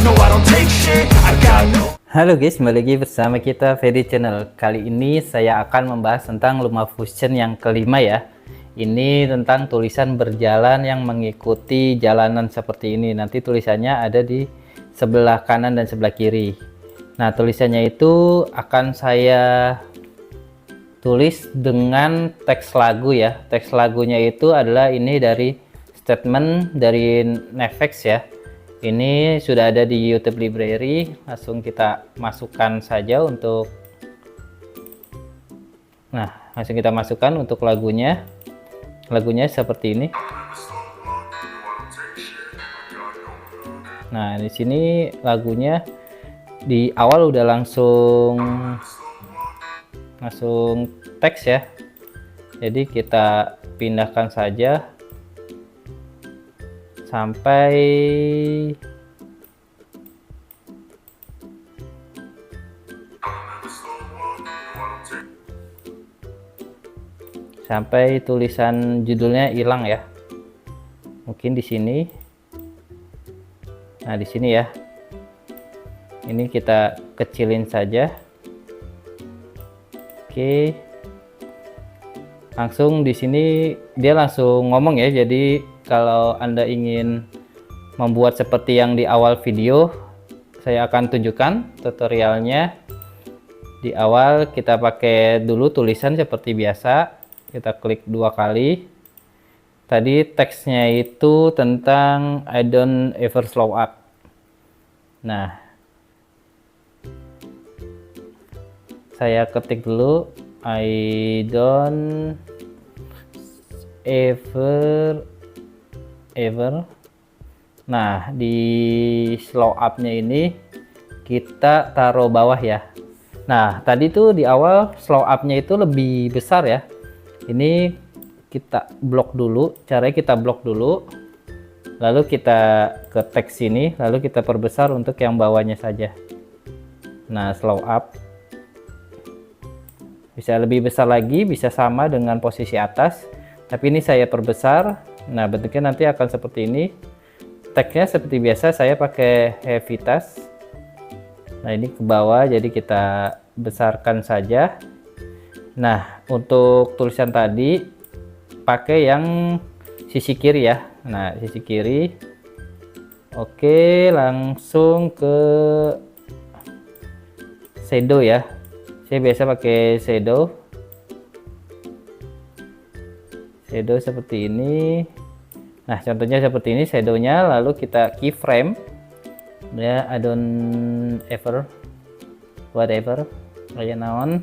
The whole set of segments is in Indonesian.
No, I don't take shit, I got no. Halo guys, kembali lagi bersama kita Ferry Channel. Kali ini saya akan membahas tentang LumaFusion yang kelima ya. Ini tentang tulisan berjalan yang mengikuti jalanan seperti ini. Nanti tulisannya ada di sebelah kanan dan sebelah kiri. Nah, tulisannya itu akan saya tulis dengan teks lagu ya. Teks lagunya itu adalah ini dari statement dari Nefex ya. Ini sudah ada di YouTube Library, langsung kita masukkan saja untuk langsung kita masukkan untuk lagunya. Lagunya seperti ini. Nah, di sini lagunya di awal udah langsung teks ya. Jadi kita pindahkan saja sampai tulisan judulnya hilang ya. Mungkin di sini. Nah, di sini ya. Ini kita kecilin saja. Oke. Langsung di sini dia langsung ngomong ya. Jadi kalau Anda ingin membuat seperti yang di awal video, saya akan tunjukkan tutorialnya. Di awal kita pakai dulu tulisan seperti biasa. Kita klik 2 kali. Tadi teksnya itu tentang I don't ever slow up. Nah, saya ketik dulu I don't ever. Nah, di slow up-nya ini kita taruh bawah ya. Nah, tadi tuh di awal slow up-nya itu lebih besar ya. Ini kita blok dulu, caranya kita blok dulu, lalu kita ke teks sini, lalu kita perbesar untuk yang bawahnya saja. Nah, slow up bisa lebih besar lagi, bisa sama dengan posisi atas, tapi ini saya perbesar. Nah, bentuknya nanti akan seperti ini. Teksnya seperti biasa saya pakai heavy task. Nah, ini ke bawah, jadi kita besarkan saja. Nah, untuk tulisan tadi pakai yang sisi kiri ya. Nah, sisi kiri. Oke, langsung ke shadow ya. Saya biasa pakai shadow seperti ini. Nah, contohnya seperti ini shadownya, lalu kita keyframe ya, I don't ever whatever kayak naon.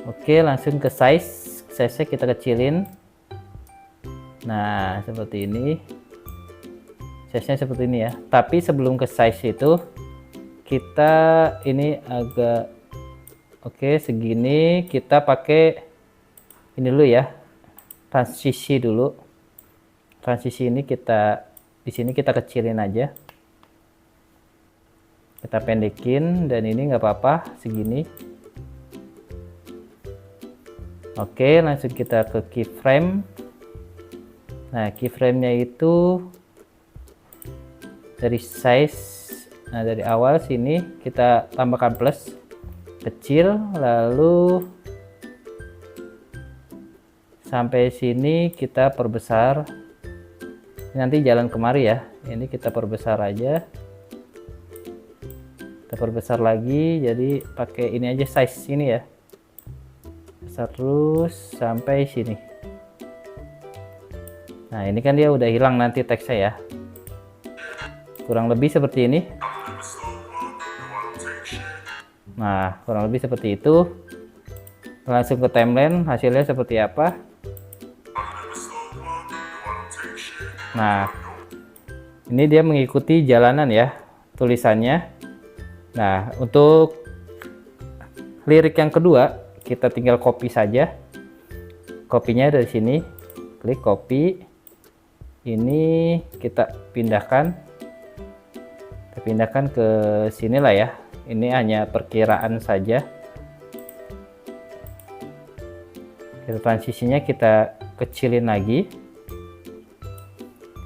Oke, langsung ke size-nya kita kecilin. Nah, seperti ini. Size-nya seperti ini ya. Tapi sebelum ke size itu kita ini agak oke, segini kita pakai ini dulu ya. Transisi dulu. Transisi ini di sini kita kecilin aja. Kita pendekin dan ini nggak apa-apa segini. Oke, langsung kita ke keyframe. Nah, keyframe-nya itu dari size. Nah, dari awal sini kita tambahkan plus kecil, lalu sampai sini kita perbesar. Nanti jalan kemari ya. Ini kita perbesar aja. Kita perbesar lagi, jadi pakai ini aja size ini ya. Besar terus sampai sini. Nah, ini kan dia udah hilang nanti teksnya ya. Kurang lebih seperti ini. Nah, kurang lebih seperti itu. Langsung ke timeline, hasilnya seperti apa. Nah, ini dia mengikuti jalanan ya tulisannya. Nah, untuk lirik yang kedua kita tinggal copy saja. Kopinya dari sini, klik copy. Ini kita pindahkan ke sini lah ya. Ini hanya perkiraan saja. Transisinya kita kecilin lagi.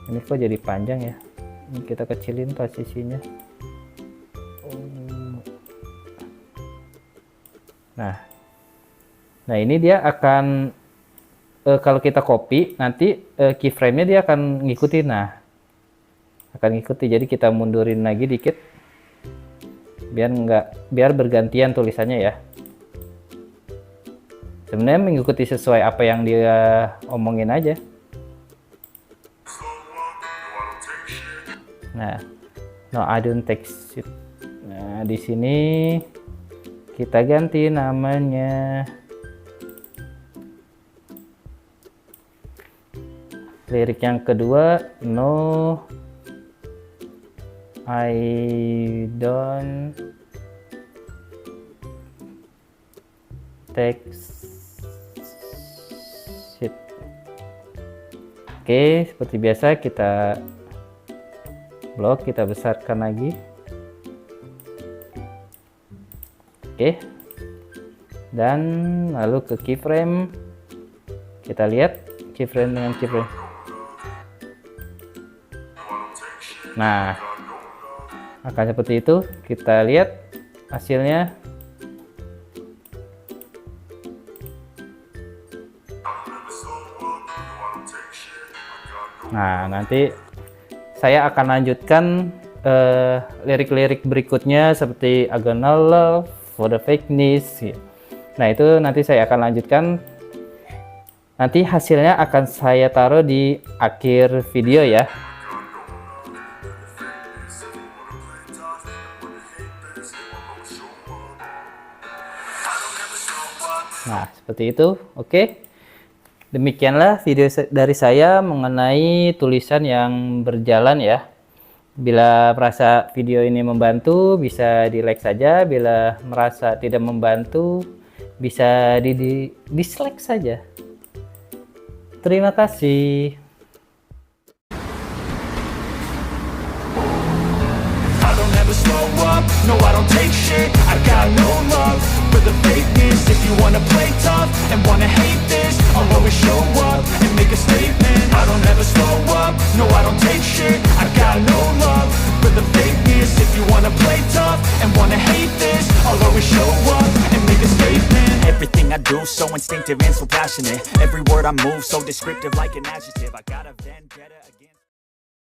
Ini kok jadi panjang ya. Ini kita kecilin posisinya. Nah ini dia akan kalau kita copy nanti keyframe-nya dia akan ngikutin. Nah, akan ngikuti. Jadi kita mundurin lagi dikit biar bergantian tulisannya ya. Sebenarnya mengikuti sesuai apa yang dia omongin aja. Nah, no I don't take shit. Nah, di sini kita ganti namanya. Lirik yang kedua, no I don't take shit. Oke, seperti biasa kita blok, kita besarkan lagi. Oke, dan lalu ke keyframe, kita lihat keyframe dengan keyframe. Nah, akan seperti itu. Kita lihat hasilnya. Nah, nanti saya akan lanjutkan lirik-lirik berikutnya seperti I gonna love for the fakeness. Nah, itu nanti saya akan lanjutkan. Nanti hasilnya akan saya taruh di akhir video ya. Nah, seperti itu. Oke. Demikianlah video dari saya mengenai tulisan yang berjalan ya. Bila merasa video ini membantu, bisa di like saja. Bila merasa tidak membantu, bisa di dislike saja. Terima kasih. I don't ever slow up, no I don't take shit. I got no love for the fakeness. If you wanna play tough and wanna hate this, I'll always show up and make a statement. I don't ever slow up, no I don't take shit. I got no love for the fakeness. If you wanna play tough and wanna hate this, I'll always show up and make a statement. Everything I do so instinctive and so passionate. Every word I move so descriptive like an adjective. I got a vendetta.